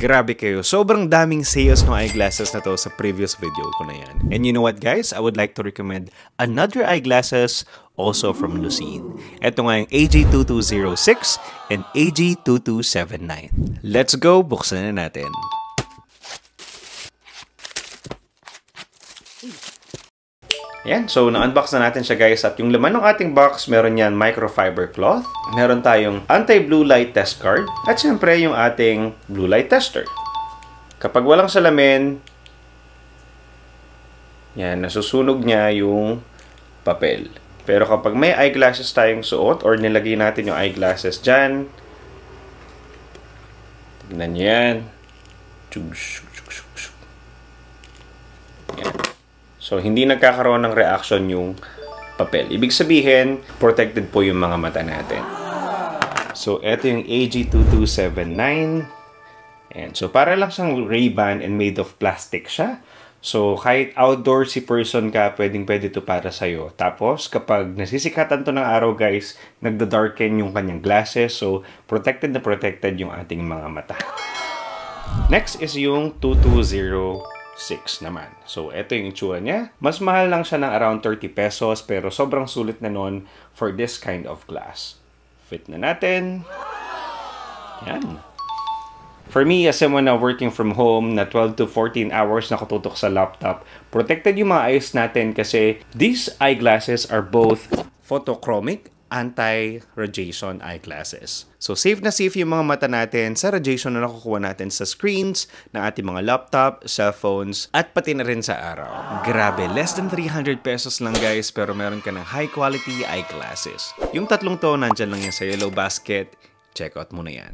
Grabe kayo, sobrang daming sales ng eyeglasses na to sa previous video ko na yan. And you know what guys, I would like to recommend another eyeglasses also from Lucene. Ito nga yung AG2206 and AG2279. Let's go, buksan na natin. Ayan, so na-unbox na natin siya guys at yung laman ng ating box, meron yan microfiber cloth, meron tayong anti-blue light test card, at syempre yung ating blue light tester. Kapag walang salamin, yan, nasusunog niya yung papel. Pero kapag may eyeglasses tayong suot or nilagay natin yung eyeglasses dyan, tignan nyo yan. Yan. So, hindi nagkakaroon ng reaction yung papel. Ibig sabihin, protected po yung mga mata natin. So, ito yung AG2279. And so, para lang siyang Ray-Ban and made of plastic siya. So, kahit outdoorsy person ka, pwedeng-pwede to para sa'yo. Tapos, kapag nasisikatan to ng araw, guys, nagda-darken yung kanyang glasses. So, protected na protected yung ating mga mata. Next is yung 2206 naman. So, ito yung itsura niya. Mas mahal lang siya ng around 30 pesos, pero sobrang sulit na nun for this kind of glass. Fit na natin. Yan. For me, as someone na working from home na 12 to 14 hours nakatutok sa laptop, protected yung mga eyes natin kasi these eyeglasses are both photochromic anti-radiation eyeglasses. So, safe na safe yung mga mata natin sa radiation na nakukuha natin sa screens ng ating mga laptop, cellphones, at pati na rin sa araw. Grabe, less than 300 pesos lang guys, pero meron ka ng high quality eyeglasses. Yung tatlong to, nandyan lang yan sa yellow basket. Check out mo na yan.